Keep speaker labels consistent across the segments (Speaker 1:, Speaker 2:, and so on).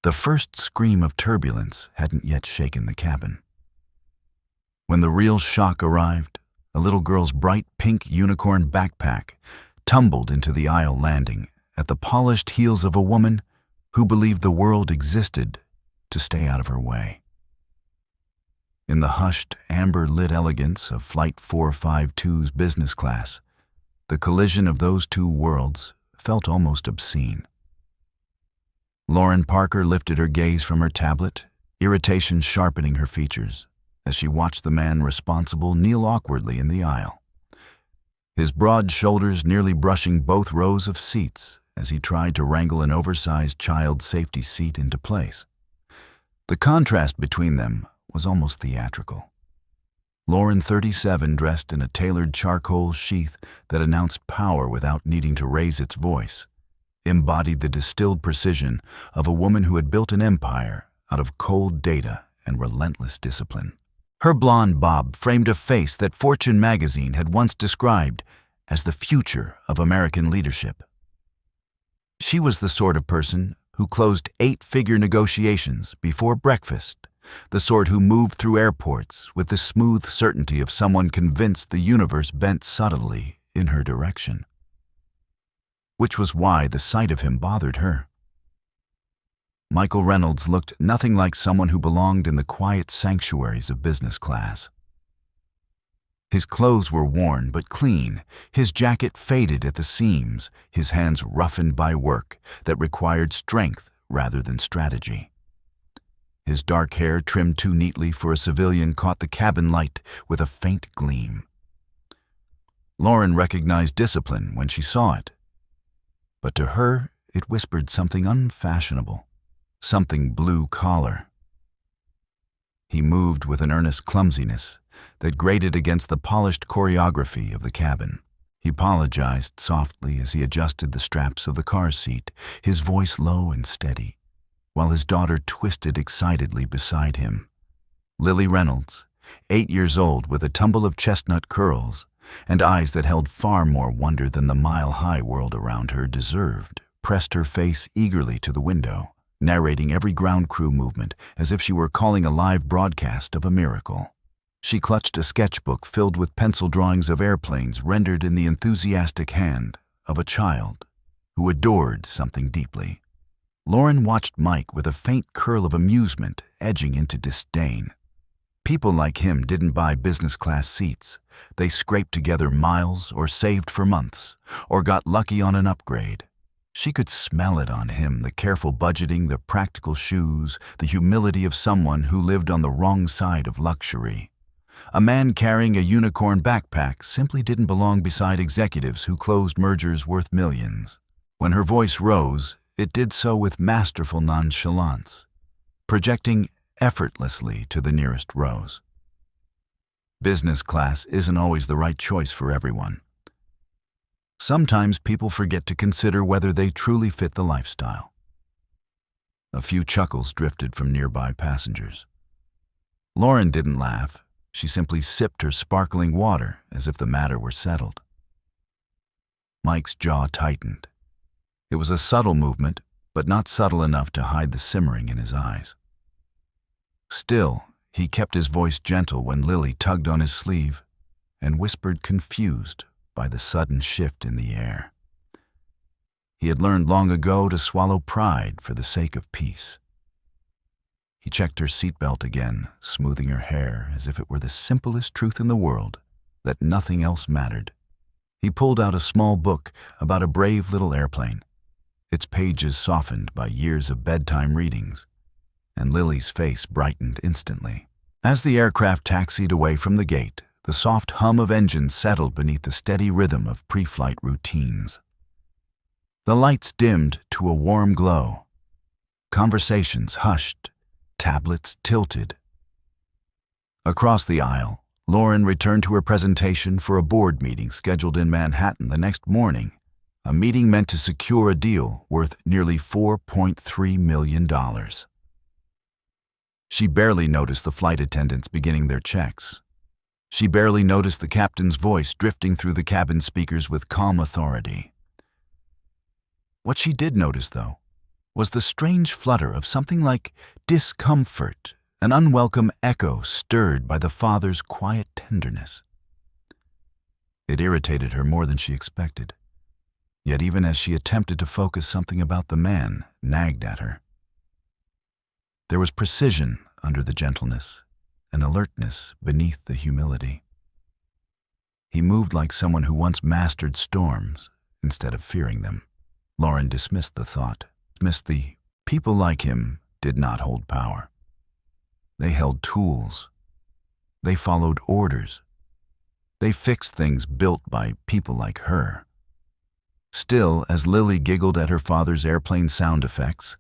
Speaker 1: The first scream of turbulence hadn't yet shaken the cabin. When the real shock arrived, a little girl's bright pink unicorn backpack tumbled into the aisle landing at the polished heels of a woman who believed the world existed to stay out of her way. In the hushed, amber-lit elegance of Flight 452's business class, the collision of those two worlds felt almost obscene. Lauren Parker lifted her gaze from her tablet, irritation sharpening her features, as she watched the man responsible kneel awkwardly in the aisle, his broad shoulders nearly brushing both rows of seats as he tried to wrangle an oversized child safety seat into place. The contrast between them was almost theatrical. Lauren, 37, dressed in a tailored charcoal sheath that announced power without needing to raise its voice, embodied the distilled precision of a woman who had built an empire out of cold data and relentless discipline. Her blonde bob framed a face that Fortune magazine had once described as the future of American leadership. She was the sort of person who closed 8-figure negotiations before breakfast, the sort who moved through airports with the smooth certainty of someone convinced the universe bent subtly in her direction. Which was why the sight of him bothered her. Michael Reynolds looked nothing like someone who belonged in the quiet sanctuaries of business class. His clothes were worn but clean, his jacket faded at the seams, his hands roughened by work that required strength rather than strategy. His dark hair, trimmed too neatly for a civilian, caught the cabin light with a faint gleam. Lauren recognized discipline when she saw it, but to her it whispered something unfashionable, something blue-collar. He moved with an earnest clumsiness that grated against the polished choreography of the cabin. He apologized softly as he adjusted the straps of the car seat, his voice low and steady, while his daughter twisted excitedly beside him. Lily Reynolds, 8 years old with a tumble of chestnut curls and eyes that held far more wonder than the mile-high world around her deserved, pressed her face eagerly to the window, narrating every ground crew movement as if she were calling a live broadcast of a miracle. She clutched a sketchbook filled with pencil drawings of airplanes rendered in the enthusiastic hand of a child who adored something deeply. Lauren watched Mike with a faint curl of amusement edging into disdain. People like him didn't buy business-class seats. They scraped together miles or saved for months or got lucky on an upgrade. She could smell it on him, the careful budgeting, the practical shoes, the humility of someone who lived on the wrong side of luxury. A man carrying a unicorn backpack simply didn't belong beside executives who closed mergers worth millions. When her voice rose, it did so with masterful nonchalance, projecting effortlessly to the nearest rows. Business class isn't always the right choice for everyone. Sometimes people forget to consider whether they truly fit the lifestyle. A few chuckles drifted from nearby passengers. Lauren didn't laugh. She simply sipped her sparkling water as if the matter were settled. Mike's jaw tightened. It was a subtle movement, but not subtle enough to hide the simmering in his eyes. Still, he kept his voice gentle when Lily tugged on his sleeve and whispered, confused by the sudden shift in the air. He had learned long ago to swallow pride for the sake of peace. He checked her seatbelt again, smoothing her hair as if it were the simplest truth in the world, that nothing else mattered. He pulled out a small book about a brave little airplane, its pages softened by years of bedtime readings, and Lily's face brightened instantly. As the aircraft taxied away from the gate, the soft hum of engines settled beneath the steady rhythm of pre-flight routines. The lights dimmed to a warm glow. Conversations hushed, tablets tilted. Across the aisle, Lauren returned to her presentation for a board meeting scheduled in Manhattan the next morning, a meeting meant to secure a deal worth nearly $4.3 million. She barely noticed the flight attendants beginning their checks. She barely noticed the captain's voice drifting through the cabin speakers with calm authority. What she did notice, though, was the strange flutter of something like discomfort, an unwelcome echo stirred by the father's quiet tenderness. It irritated her more than she expected, yet even as she attempted to focus, something about the man nagged at her. There was precision under the gentleness, and alertness beneath the humility. He moved like someone who once mastered storms instead of fearing them. Lauren dismissed the thought. The people like him did not hold power. They held tools. They followed orders. They fixed things built by people like her. Still, as Lily giggled at her father's airplane sound effects,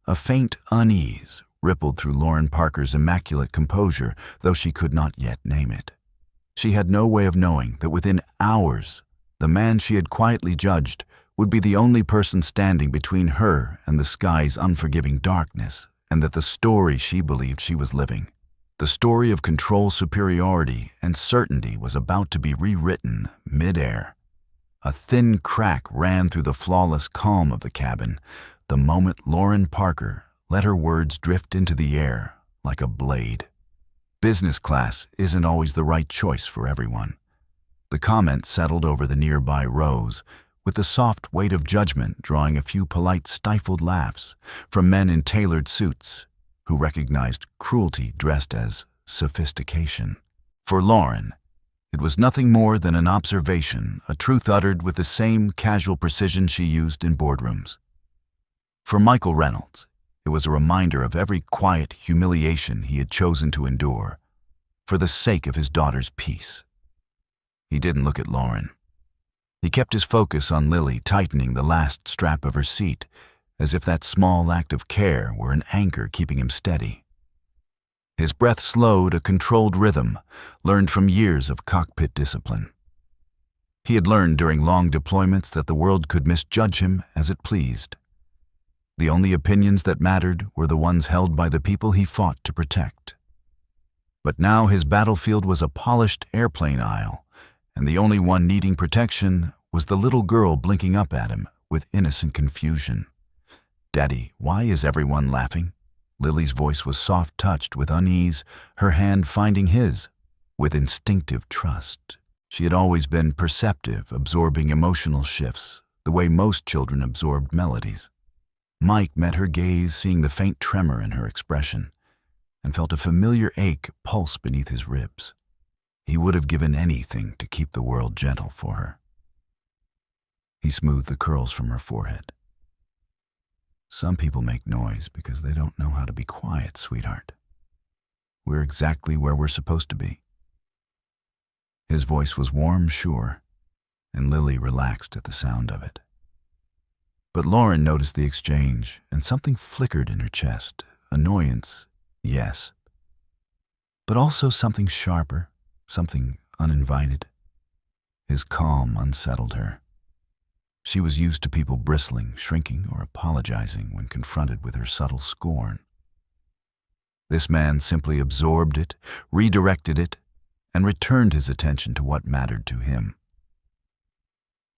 Speaker 1: a faint unease rippled through Lauren Parker's immaculate composure, though she could not yet name it. She had no way of knowing that within hours, the man she had quietly judged would be the only person standing between her and the sky's unforgiving darkness, and that the story she believed she was living, the story of control, superiority, and certainty, was about to be rewritten mid-air. A thin crack ran through the flawless calm of the cabin the moment Lauren Parker let her words drift into the air like a blade. Business class isn't always the right choice for everyone. The comment settled over the nearby rows, with the soft weight of judgment drawing a few polite stifled laughs from men in tailored suits who recognized cruelty dressed as sophistication. For Lauren, it was nothing more than an observation, a truth uttered with the same casual precision she used in boardrooms. For Michael Reynolds, it was a reminder of every quiet humiliation he had chosen to endure for the sake of his daughter's peace. He didn't look at Lauren. He kept his focus on Lily, tightening the last strap of her seat, as if that small act of care were an anchor keeping him steady. His breath slowed, a controlled rhythm, learned from years of cockpit discipline. He had learned during long deployments that the world could misjudge him as it pleased. The only opinions that mattered were the ones held by the people he fought to protect. But now his battlefield was a polished airplane aisle, and the only one needing protection was the little girl blinking up at him with innocent confusion. "Daddy, why is everyone laughing?" Lily's voice was soft-touched with unease, her hand finding his with instinctive trust. She had always been perceptive, absorbing emotional shifts, the way most children absorbed melodies. Mike met her gaze, seeing the faint tremor in her expression, and felt a familiar ache pulse beneath his ribs. He would have given anything to keep the world gentle for her. He smoothed the curls from her forehead. "Some people make noise because they don't know how to be quiet, sweetheart. We're exactly where we're supposed to be." His voice was warm, sure, and Lily relaxed at the sound of it. But Lauren noticed the exchange, and something flickered in her chest. Annoyance, yes, but also something sharper, something uninvited. His calm unsettled her. She was used to people bristling, shrinking, or apologizing when confronted with her subtle scorn. This man simply absorbed it, redirected it, and returned his attention to what mattered to him.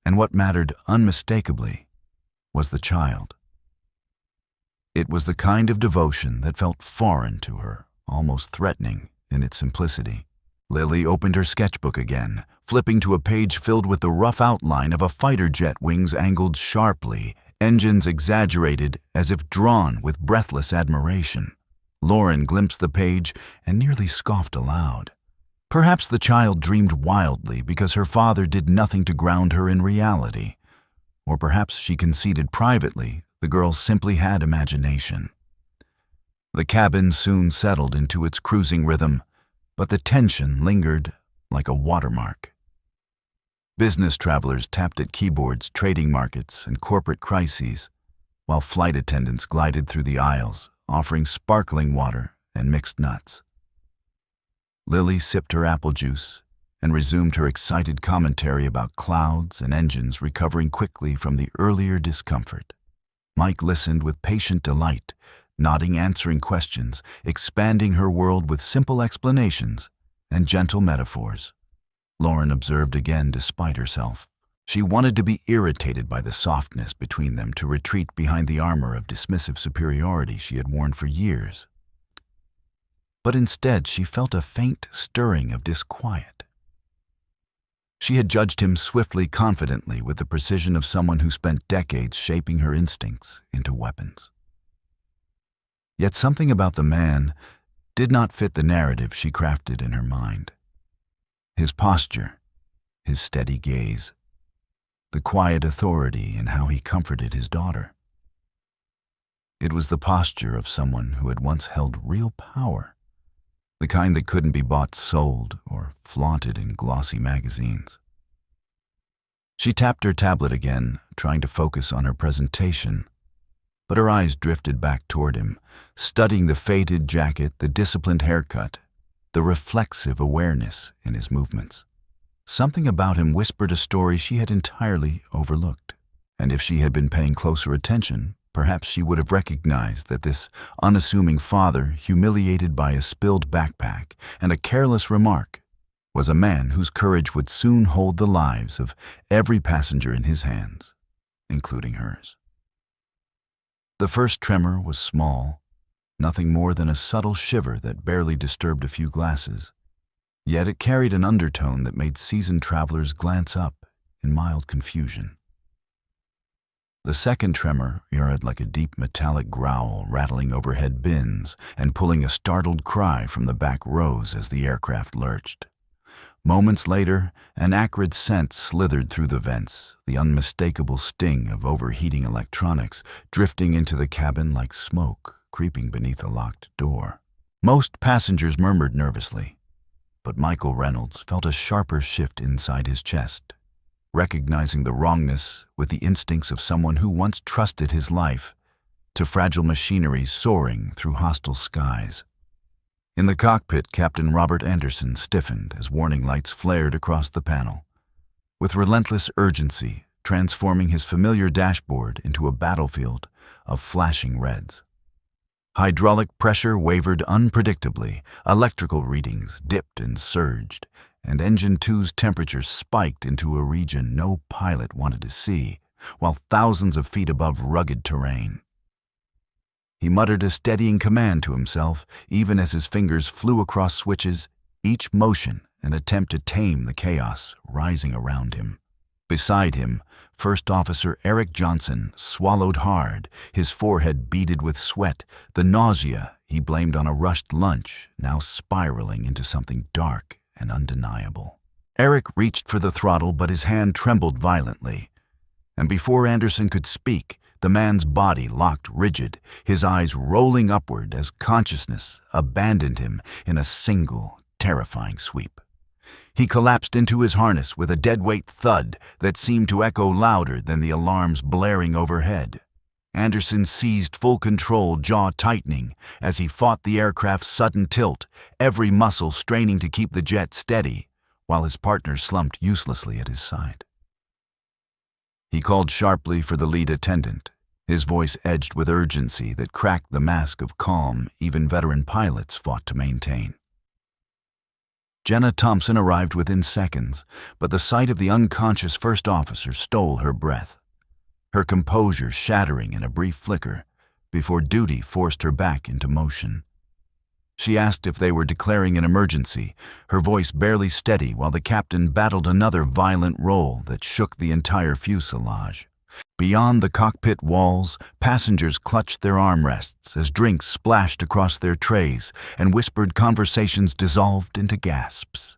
Speaker 1: And what mattered unmistakably was the child. It was the kind of devotion that felt foreign to her, almost threatening in its simplicity. Lily opened her sketchbook again, flipping to a page filled with the rough outline of a fighter jet, wings angled sharply, engines exaggerated as if drawn with breathless admiration. Lauren glimpsed the page and nearly scoffed aloud. Perhaps the child dreamed wildly because her father did nothing to ground her in reality. Or perhaps she conceded privately the girl simply had imagination. The cabin soon settled into its cruising rhythm, but the tension lingered like a watermark. Business travelers tapped at keyboards, trading markets, and corporate crises, while flight attendants glided through the aisles, offering sparkling water and mixed nuts. Lily sipped her apple juice and resumed her excited commentary about clouds and engines recovering quickly from the earlier discomfort. Mike listened with patient delight, nodding, answering questions, expanding her world with simple explanations and gentle metaphors. Lauren observed again despite herself. She wanted to be irritated by the softness between them, to retreat behind the armor of dismissive superiority she had worn for years. But instead, she felt a faint stirring of disquiet. She had judged him swiftly, confidently, with the precision of someone who spent decades shaping her instincts into weapons. Yet something about the man did not fit the narrative she crafted in her mind. His posture, his steady gaze, the quiet authority in how he comforted his daughter. It was the posture of someone who had once held real power, the kind that couldn't be bought, sold, or flaunted in glossy magazines. She tapped her tablet again, trying to focus on her presentation, but her eyes drifted back toward him, studying the faded jacket, the disciplined haircut, the reflexive awareness in his movements. Something about him whispered a story she had entirely overlooked, and if she had been paying closer attention, perhaps she would have recognized that this unassuming father, humiliated by a spilled backpack and a careless remark, was a man whose courage would soon hold the lives of every passenger in his hands, including hers. The first tremor was small, nothing more than a subtle shiver that barely disturbed a few glasses, yet it carried an undertone that made seasoned travelers glance up in mild confusion. The second tremor mirrored like a deep metallic growl, rattling overhead bins and pulling a startled cry from the back rows as the aircraft lurched. Moments later, an acrid scent slithered through the vents, the unmistakable sting of overheating electronics drifting into the cabin like smoke creeping beneath a locked door. Most passengers murmured nervously, but Michael Reynolds felt a sharper shift inside his chest, recognizing the wrongness with the instincts of someone who once trusted his life to fragile machinery soaring through hostile skies. In the cockpit, Captain Robert Anderson stiffened as warning lights flared across the panel, with relentless urgency transforming his familiar dashboard into a battlefield of flashing reds. Hydraulic pressure wavered unpredictably, electrical readings dipped and surged, and Engine 2's temperature spiked into a region no pilot wanted to see, while thousands of feet above rugged terrain. He muttered a steadying command to himself, even as his fingers flew across switches, each motion an attempt to tame the chaos rising around him. Beside him, First Officer Eric Johnson swallowed hard, his forehead beaded with sweat, the nausea he blamed on a rushed lunch now spiraling into something dark and undeniable. Eric reached for the throttle, but his hand trembled violently, and before Anderson could speak, the man's body locked rigid, his eyes rolling upward as consciousness abandoned him in a single, terrifying sweep. He collapsed into his harness with a deadweight thud that seemed to echo louder than the alarms blaring overhead. Anderson seized full control, jaw tightening, as he fought the aircraft's sudden tilt, every muscle straining to keep the jet steady, while his partner slumped uselessly at his side. He called sharply for the lead attendant, his voice edged with urgency that cracked the mask of calm even veteran pilots fought to maintain. Jenna Thompson arrived within seconds, but the sight of the unconscious first officer stole her breath, her composure shattering in a brief flicker before duty forced her back into motion. She asked if they were declaring an emergency, her voice barely steady while the captain battled another violent roll that shook the entire fuselage. Beyond the cockpit walls, passengers clutched their armrests as drinks splashed across their trays and whispered conversations dissolved into gasps.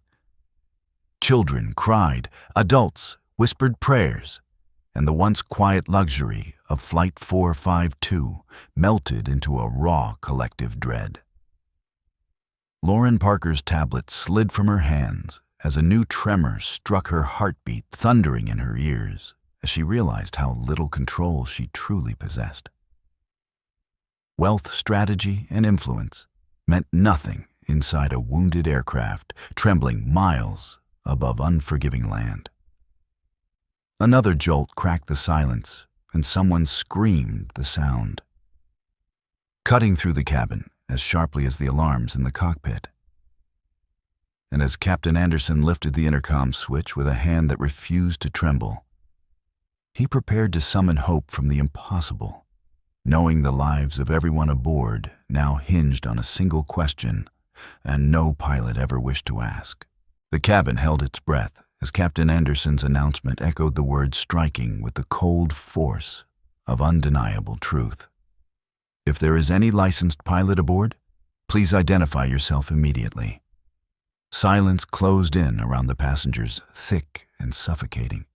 Speaker 1: Children cried, adults whispered prayers, and the once quiet luxury of Flight 452 melted into a raw collective dread. Lauren Parker's tablet slid from her hands as a new tremor struck her heartbeat thundering in her ears as she realized how little control she truly possessed. Wealth, strategy, and influence meant nothing inside a wounded aircraft trembling miles above unforgiving land. Another jolt cracked the silence, and someone screamed the sound, cutting through the cabin as sharply as the alarms in the cockpit. And as Captain Anderson lifted the intercom switch with a hand that refused to tremble, he prepared to summon hope from the impossible, knowing the lives of everyone aboard now hinged on a single question, and no pilot ever wished to ask. The cabin held its breath as Captain Anderson's announcement echoed the words striking with the cold force of undeniable truth. If there is any licensed pilot aboard, please identify yourself immediately. Silence closed in around the passengers, thick and suffocating,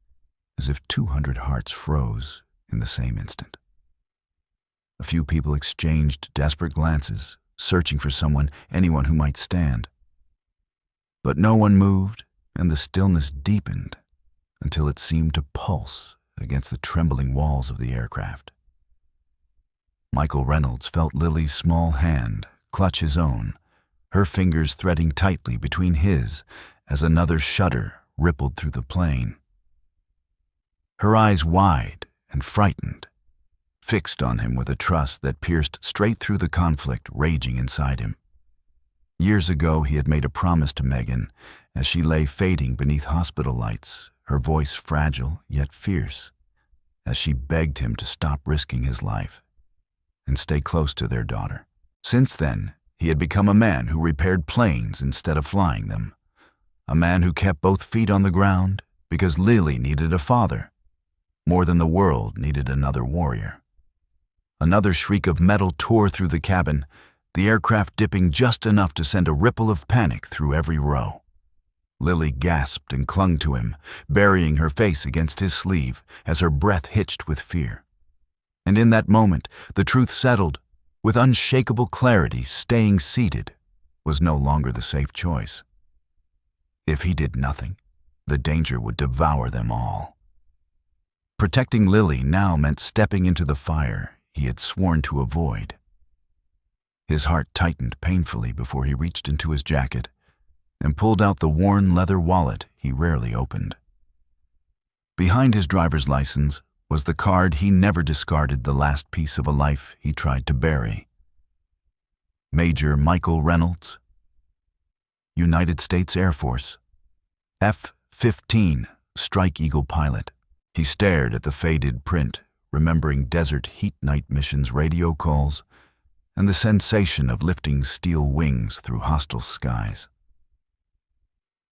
Speaker 1: as if 200 hearts froze in the same instant. A few people exchanged desperate glances, searching for anyone who might stand. But no one moved, and the stillness deepened until it seemed to pulse against the trembling walls of the aircraft. Michael Reynolds felt Lily's small hand clutch his own, her fingers threading tightly between his as another shudder rippled through the plane. Her eyes wide and frightened, fixed on him with a trust that pierced straight through the conflict raging inside him. Years ago, he had made a promise to Megan as she lay fading beneath hospital lights, her voice fragile yet fierce, as she begged him to stop risking his life and stay close to their daughter. Since then, he had become a man who repaired planes instead of flying them, a man who kept both feet on the ground because Lily needed a father, more than the world needed another warrior. Another shriek of metal tore through the cabin, the aircraft dipping just enough to send a ripple of panic through every row. Lily gasped and clung to him, burying her face against his sleeve as her breath hitched with fear. And in that moment, the truth settled. With unshakable clarity, staying seated was no longer the safe choice. If he did nothing, the danger would devour them all. Protecting Lily now meant stepping into the fire he had sworn to avoid. His heart tightened painfully before he reached into his jacket and pulled out the worn leather wallet he rarely opened. Behind his driver's license was the card he never discarded, the last piece of a life he tried to bury. Major Michael Reynolds, United States Air Force, F-15 Strike Eagle pilot. He stared at the faded print, remembering desert heat night missions radio calls and the sensation of lifting steel wings through hostile skies.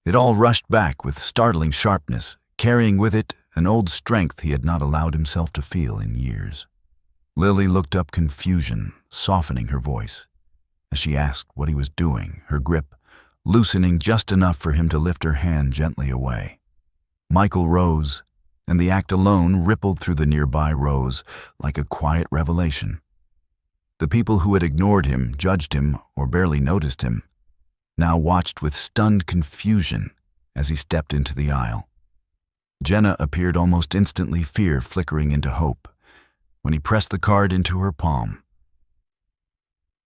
Speaker 1: It all rushed back with startling sharpness, carrying with it an old strength he had not allowed himself to feel in years. Lily looked up, confusion softening her voice as she asked what he was doing, her grip loosening just enough for him to lift her hand gently away. Michael rose, and the act alone rippled through the nearby rows like a quiet revelation. The people who had ignored him, judged him, or barely noticed him, now watched with stunned confusion as he stepped into the aisle. Jenna appeared almost instantly, fear flickering into hope, when he pressed the card into her palm.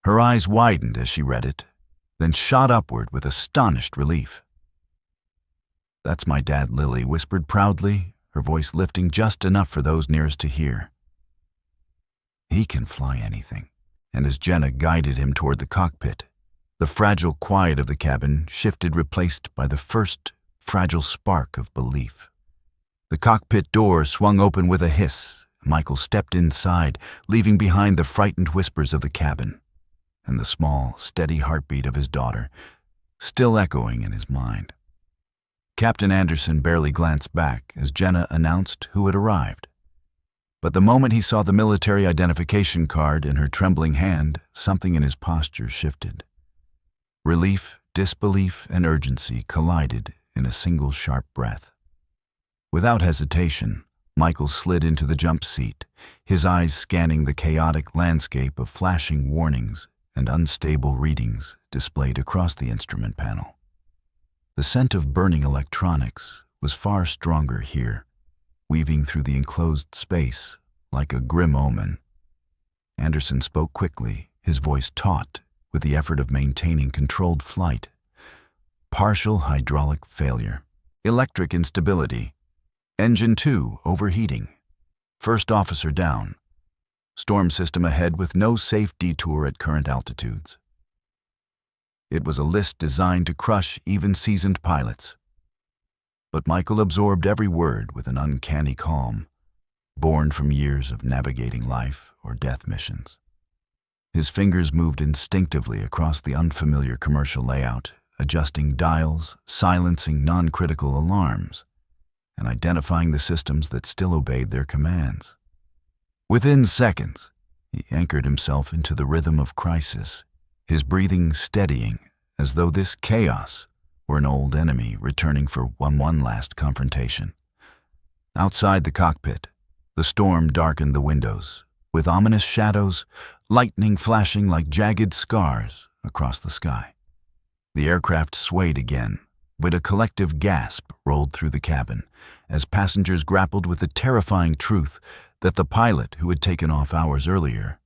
Speaker 1: Her eyes widened as she read it, then shot upward with astonished relief. "That's my dad," Lily whispered proudly, her voice lifting just enough for those nearest to hear. "He can fly anything." And as Jenna guided him toward the cockpit, the fragile quiet of the cabin shifted, replaced by the first fragile spark of belief. The cockpit door swung open with a hiss. Michael stepped inside, leaving behind the frightened whispers of the cabin and the small, steady heartbeat of his daughter, still echoing in his mind. Captain Anderson barely glanced back as Jenna announced who had arrived. But the moment he saw the military identification card in her trembling hand, something in his posture shifted. Relief, disbelief, and urgency collided in a single sharp breath. Without hesitation, Michael slid into the jump seat, his eyes scanning the chaotic landscape of flashing warnings and unstable readings displayed across the instrument panel. The scent of burning electronics was far stronger here, weaving through the enclosed space like a grim omen. Anderson spoke quickly, his voice taut with the effort of maintaining controlled flight. "Partial hydraulic failure. Electric instability. Engine 2 overheating. First officer down. Storm system ahead with no safe detour at current altitudes." It was a list designed to crush even seasoned pilots. But Michael absorbed every word with an uncanny calm, born from years of navigating life or death missions. His fingers moved instinctively across the unfamiliar commercial layout, adjusting dials, silencing non-critical alarms, and identifying the systems that still obeyed their commands. Within seconds, he anchored himself into the rhythm of crisis, his breathing steadying as though this chaos were an old enemy returning for one last confrontation. Outside the cockpit, the storm darkened the windows, with ominous shadows, lightning flashing like jagged scars across the sky. The aircraft swayed again, but a collective gasp rolled through the cabin as passengers grappled with the terrifying truth that the pilot who had taken off hours earlier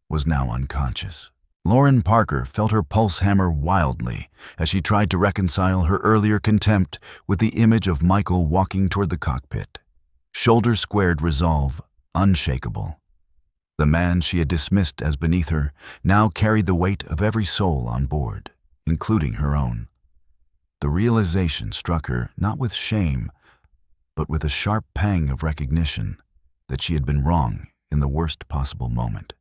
Speaker 1: was now unconscious. Lauren Parker felt her pulse hammer wildly as she tried to reconcile her earlier contempt with the image of Michael walking toward the cockpit, shoulder-squared resolve, unshakable. The man she had dismissed as beneath her now carried the weight of every soul on board, including her own. The realization struck her not with shame, but with a sharp pang of recognition that she had been wrong in the worst possible moment.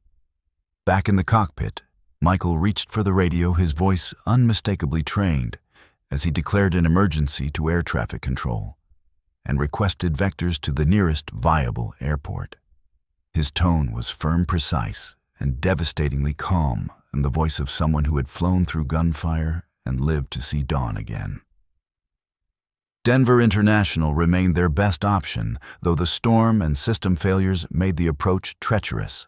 Speaker 1: Back in the cockpit, Michael reached for the radio, his voice unmistakably trained, as he declared an emergency to air traffic control and requested vectors to the nearest viable airport. His tone was firm, precise, and devastatingly calm, in the voice of someone who had flown through gunfire and lived to see dawn again. Denver International remained their best option, though the storm and system failures made the approach treacherous.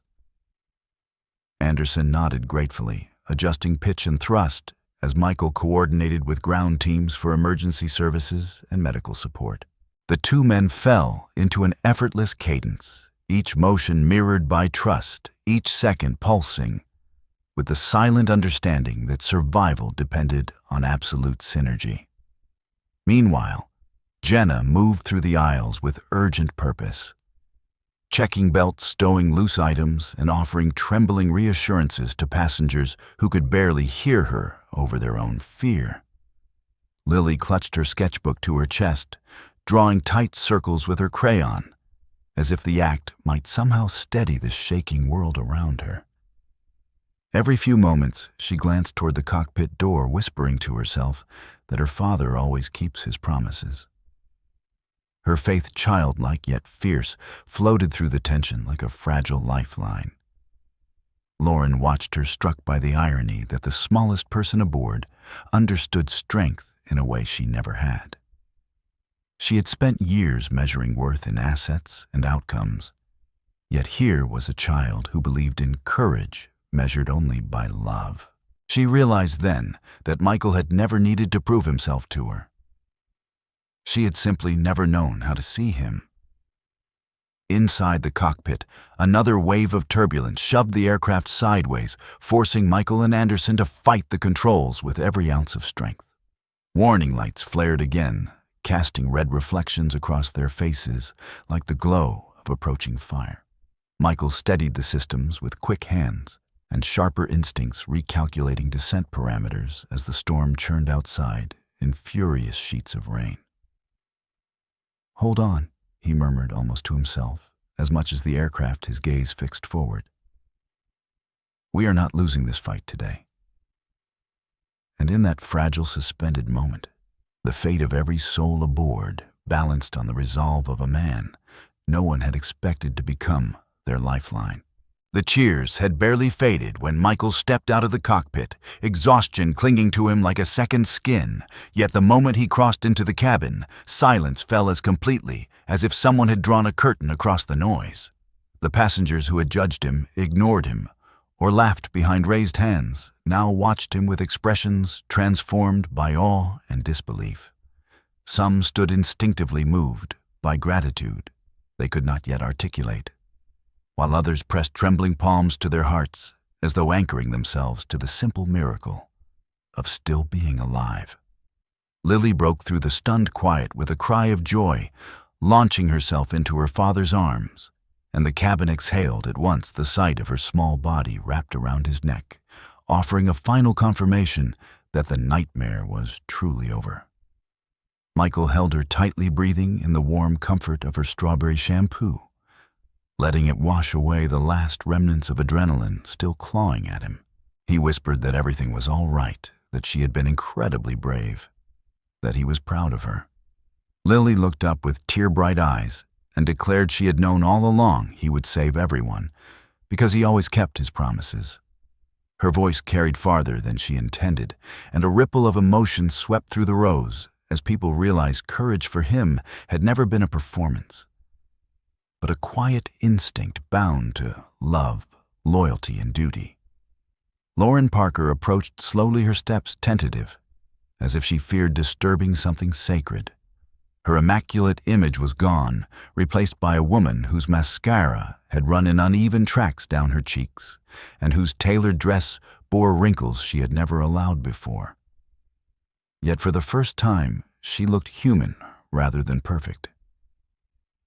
Speaker 1: Anderson nodded gratefully, adjusting pitch and thrust as Michael coordinated with ground teams for emergency services and medical support. The two men fell into an effortless cadence, each motion mirrored by trust, each second pulsing, with the silent understanding that survival depended on absolute synergy. Meanwhile, Jenna moved through the aisles with urgent purpose, checking belts, stowing loose items, and offering trembling reassurances to passengers who could barely hear her over their own fear. Lily clutched her sketchbook to her chest, drawing tight circles with her crayon, as if the act might somehow steady the shaking world around her. Every few moments, she glanced toward the cockpit door, whispering to herself that her father always keeps his promises. Her faith, childlike yet fierce, floated through the tension like a fragile lifeline. Lauren watched her, struck by the irony that the smallest person aboard understood strength in a way she never had. She had spent years measuring worth in assets and outcomes, yet here was a child who believed in courage measured only by love. She realized then that Michael had never needed to prove himself to her. She had simply never known how to see him. Inside the cockpit, another wave of turbulence shoved the aircraft sideways, forcing Michael and Anderson to fight the controls with every ounce of strength. Warning lights flared again, casting red reflections across their faces like the glow of approaching fire. Michael steadied the systems with quick hands and sharper instincts, recalculating descent parameters as the storm churned outside in furious sheets of rain. "Hold on," he murmured almost to himself, as much as the aircraft, his gaze fixed forward. "We are not losing this fight today." And in that fragile, suspended moment, the fate of every soul aboard balanced on the resolve of a man no one had expected to become their lifeline. The cheers had barely faded when Michael stepped out of the cockpit, exhaustion clinging to him like a second skin, yet the moment he crossed into the cabin, silence fell as completely as if someone had drawn a curtain across the noise. The passengers who had judged him, ignored him, or laughed behind raised hands, now watched him with expressions transformed by awe and disbelief. Some stood instinctively moved by gratitude they could not yet articulate, while others pressed trembling palms to their hearts as though anchoring themselves to the simple miracle of still being alive. Lily broke through the stunned quiet with a cry of joy, launching herself into her father's arms, and the cabin exhaled at once the sight of her small body wrapped around his neck, offering a final confirmation that the nightmare was truly over. Michael held her tightly, breathing in the warm comfort of her strawberry shampoo, letting it wash away the last remnants of adrenaline still clawing at him. He whispered that everything was all right, that she had been incredibly brave, that he was proud of her. Lily looked up with tear-bright eyes and declared she had known all along he would save everyone, because he always kept his promises. Her voice carried farther than she intended, and a ripple of emotion swept through the rows as people realized courage for him had never been a performance, but a quiet instinct bound to love, loyalty, and duty. Lauren Parker approached slowly, her steps tentative, as if she feared disturbing something sacred. Her immaculate image was gone, replaced by a woman whose mascara had run in uneven tracks down her cheeks, and whose tailored dress bore wrinkles she had never allowed before. Yet for the first time, she looked human rather than perfect.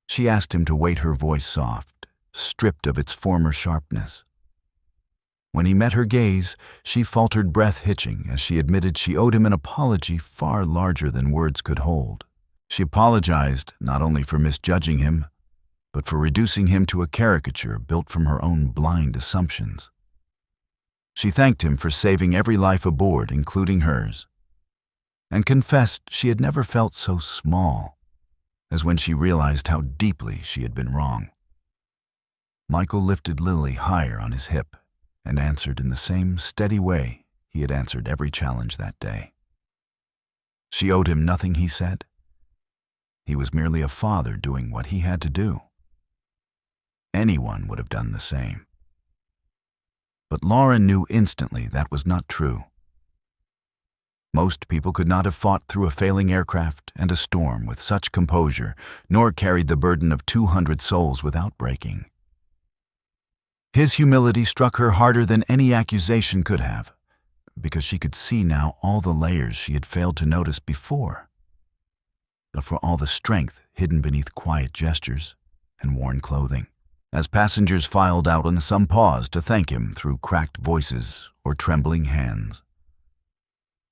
Speaker 1: She asked him to wait, her voice soft, stripped of its former sharpness. When he met her gaze, she faltered, breath hitching, as she admitted she owed him an apology far larger than words could hold. She apologized not only for misjudging him, but for reducing him to a caricature built from her own blind assumptions. She thanked him for saving every life aboard, including hers, and confessed she had never felt so small as when she realized how deeply she had been wrong. Michael lifted Lily higher on his hip and answered in the same steady way he had answered every challenge that day. She owed him nothing, he said. He was merely a father doing what he had to do. Anyone would have done the same. But Lauren knew instantly that was not true. Most people could not have fought through a failing aircraft and a storm with such composure, nor carried the burden of 200 souls without breaking. His humility struck her harder than any accusation could have, because she could see now all the layers she had failed to notice before. But for all the strength hidden beneath quiet gestures and worn clothing. As passengers filed out and some paused to thank him through cracked voices or trembling hands.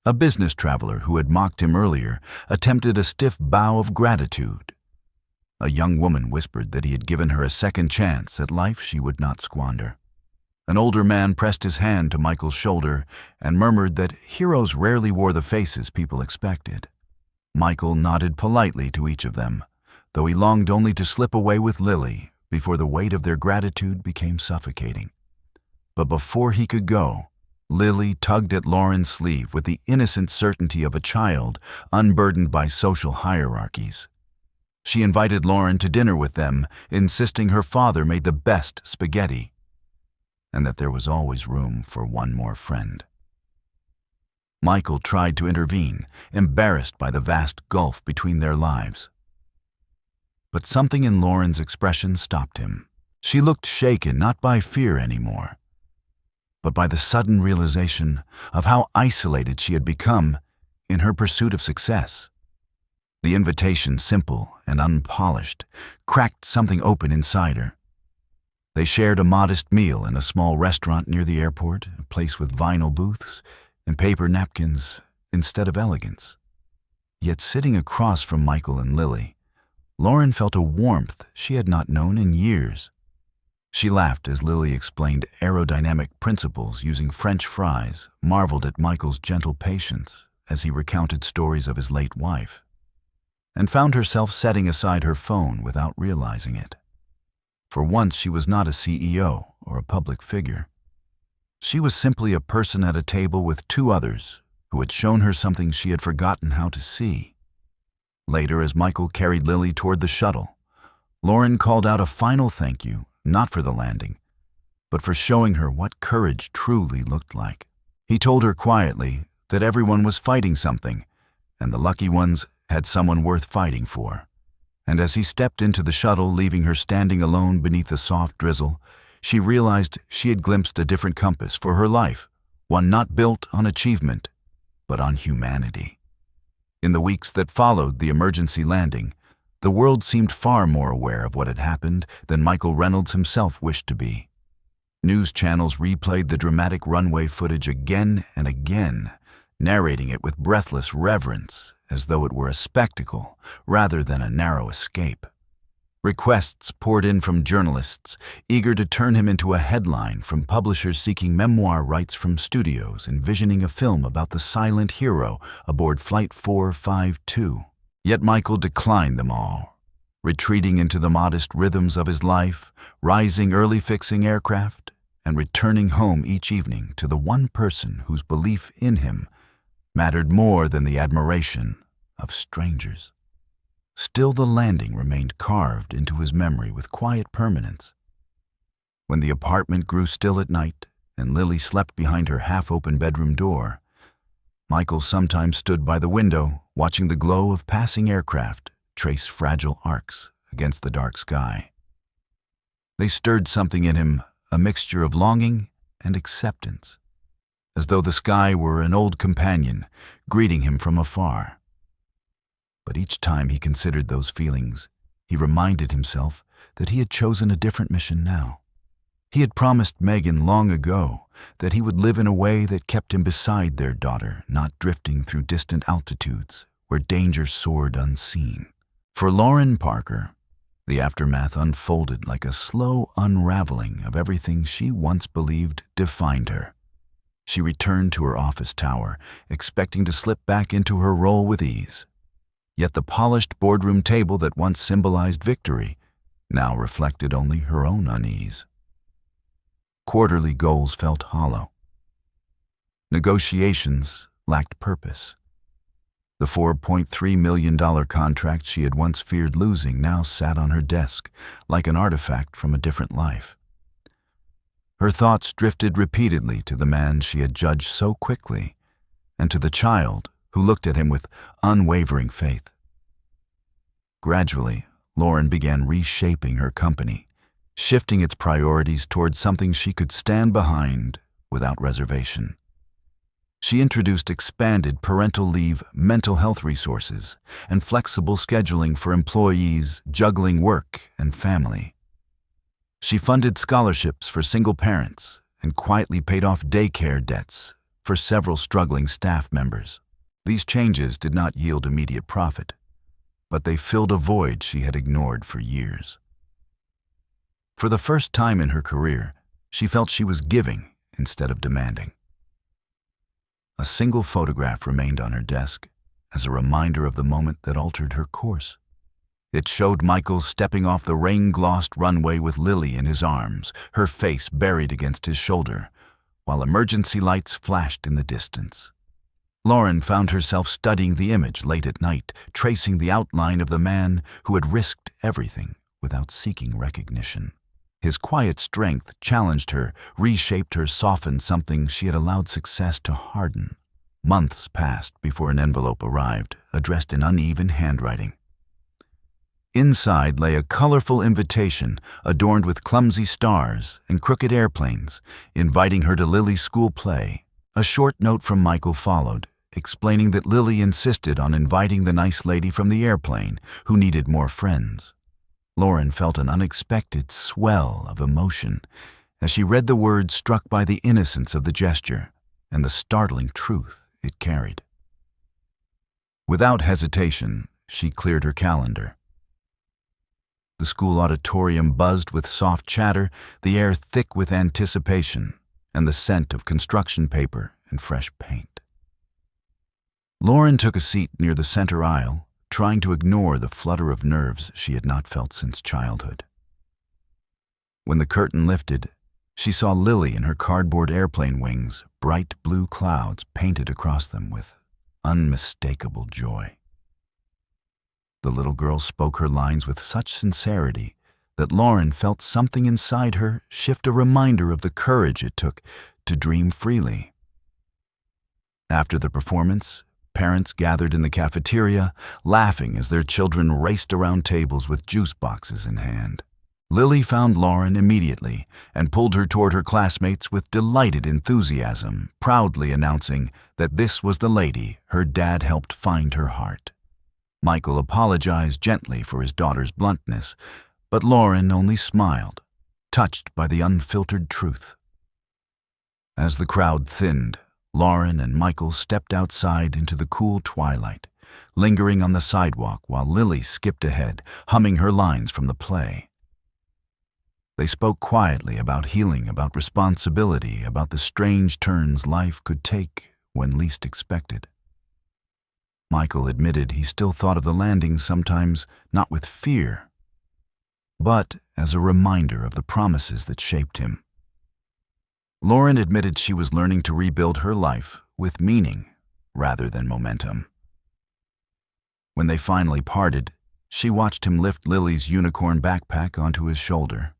Speaker 1: A business traveler who had mocked him earlier attempted a stiff bow of gratitude. A young woman whispered that he had given her a second chance at life she would not squander. An older man pressed his hand to Michael's shoulder and murmured that heroes rarely wore the faces people expected. Michael nodded politely to each of them, though he longed only to slip away with Lily before the weight of their gratitude became suffocating. But before he could go, Lily tugged at Lauren's sleeve with the innocent certainty of a child unburdened by social hierarchies. She invited Lauren to dinner with them, insisting her father made the best spaghetti, and that there was always room for one more friend. Michael tried to intervene, embarrassed by the vast gulf between their lives. But something in Lauren's expression stopped him. She looked shaken not by fear anymore, but by the sudden realization of how isolated she had become in her pursuit of success. The invitation, simple and unpolished, cracked something open inside her. They shared a modest meal in a small restaurant near the airport, a place with vinyl booths and paper napkins instead of elegance. Yet sitting across from Michael and Lily, Lauren felt a warmth she had not known in years. She laughed as Lily explained aerodynamic principles using French fries, marveled at Michael's gentle patience as he recounted stories of his late wife, and found herself setting aside her phone without realizing it. For once she was not a CEO or a public figure. She was simply a person at a table with two others who had shown her something she had forgotten how to see. Later, as Michael carried Lily toward the shuttle, Lauren called out a final thank you, not for the landing, but for showing her what courage truly looked like. He told her quietly that everyone was fighting something, and the lucky ones had someone worth fighting for. And as he stepped into the shuttle, leaving her standing alone beneath the soft drizzle, she realized she had glimpsed a different compass for her life, one not built on achievement, but on humanity. In the weeks that followed the emergency landing, the world seemed far more aware of what had happened than Michael Reynolds himself wished to be. News channels replayed the dramatic runway footage again and again, narrating it with breathless reverence, as though it were a spectacle rather than a narrow escape. Requests poured in from journalists, eager to turn him into a headline, from publishers seeking memoir rights from studios envisioning a film about the silent hero aboard Flight 452. Yet Michael declined them all, retreating into the modest rhythms of his life, rising early, fixing aircraft, and returning home each evening to the one person whose belief in him mattered more than the admiration of strangers. Still, the landing remained carved into his memory with quiet permanence. When the apartment grew still at night and Lily slept behind her half-open bedroom door, Michael sometimes stood by the window, watching the glow of passing aircraft trace fragile arcs against the dark sky. They stirred something in him, a mixture of longing and acceptance, as though the sky were an old companion greeting him from afar. But each time he considered those feelings, he reminded himself that he had chosen a different mission now. He had promised Megan long ago that he would live in a way that kept him beside their daughter, not drifting through distant altitudes where danger soared unseen. For Lauren Parker, the aftermath unfolded like a slow unraveling of everything she once believed defined her. She returned to her office tower, expecting to slip back into her role with ease. Yet the polished boardroom table that once symbolized victory now reflected only her own unease. Quarterly goals felt hollow. Negotiations lacked purpose. The $4.3 million contract she had once feared losing now sat on her desk like an artifact from a different life. Her thoughts drifted repeatedly to the man she had judged so quickly, and to the child who looked at him with unwavering faith. Gradually, Lauren began reshaping her company, shifting its priorities towards something she could stand behind without reservation. She introduced expanded parental leave, mental health resources, and flexible scheduling for employees juggling work and family. She funded scholarships for single parents and quietly paid off daycare debts for several struggling staff members. These changes did not yield immediate profit, but they filled a void she had ignored for years. For the first time in her career, she felt she was giving instead of demanding. A single photograph remained on her desk as a reminder of the moment that altered her course. It showed Michael stepping off the rain-glossed runway with Lily in his arms, her face buried against his shoulder, while emergency lights flashed in the distance. Lauren found herself studying the image late at night, tracing the outline of the man who had risked everything without seeking recognition. His quiet strength challenged her, reshaped her, softened something she had allowed success to harden. Months passed before an envelope arrived, addressed in uneven handwriting. Inside lay a colorful invitation adorned with clumsy stars and crooked airplanes, inviting her to Lily's school play. A short note from Michael followed, explaining that Lily insisted on inviting the nice lady from the airplane who needed more friends. Lauren felt an unexpected swell of emotion as she read the words, struck by the innocence of the gesture and the startling truth it carried. Without hesitation, she cleared her calendar. The school auditorium buzzed with soft chatter, the air thick with anticipation, and the scent of construction paper and fresh paint. Lauren took a seat near the center aisle, trying to ignore the flutter of nerves she had not felt since childhood. When the curtain lifted, she saw Lily in her cardboard airplane wings, bright blue clouds painted across them with unmistakable joy. The little girl spoke her lines with such sincerity that Lauren felt something inside her shift, a reminder of the courage it took to dream freely. After the performance, parents gathered in the cafeteria, laughing as their children raced around tables with juice boxes in hand. Lily found Lauren immediately and pulled her toward her classmates with delighted enthusiasm, proudly announcing that this was the lady her dad helped find her heart. Michael apologized gently for his daughter's bluntness, but Lauren only smiled, touched by the unfiltered truth. As the crowd thinned, Lauren and Michael stepped outside into the cool twilight, lingering on the sidewalk while Lily skipped ahead, humming her lines from the play. They spoke quietly about healing, about responsibility, about the strange turns life could take when least expected. Michael admitted he still thought of the landing sometimes not with fear, but as a reminder of the promises that shaped him. Lauren admitted she was learning to rebuild her life with meaning rather than momentum. When they finally parted, she watched him lift Lily's unicorn backpack onto his shoulder,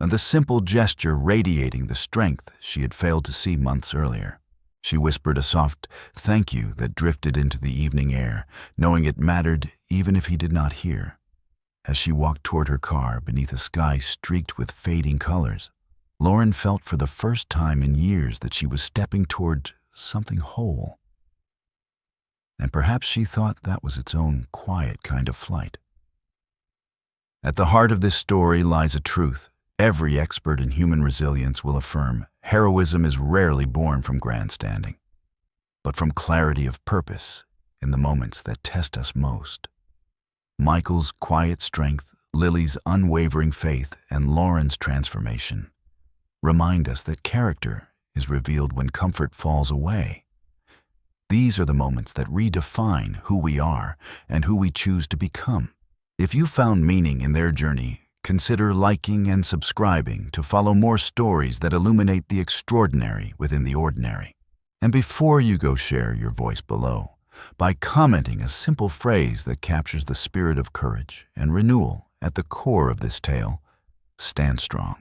Speaker 1: and the simple gesture radiating the strength she had failed to see months earlier. She whispered a soft thank you that drifted into the evening air, knowing it mattered even if he did not hear. As she walked toward her car beneath a sky streaked with fading colors, Lauren felt for the first time in years that she was stepping toward something whole. And perhaps she thought that was its own quiet kind of flight. At the heart of this story lies a truth every expert in human resilience will affirm: heroism is rarely born from grandstanding, but from clarity of purpose in the moments that test us most. Michael's quiet strength, Lily's unwavering faith, and Lauren's transformation remind us that character is revealed when comfort falls away. These are the moments that redefine who we are and who we choose to become. If you found meaning in their journey, consider liking and subscribing to follow more stories that illuminate the extraordinary within the ordinary. And before you go, share your voice below by commenting a simple phrase that captures the spirit of courage and renewal at the core of this tale. Stand strong.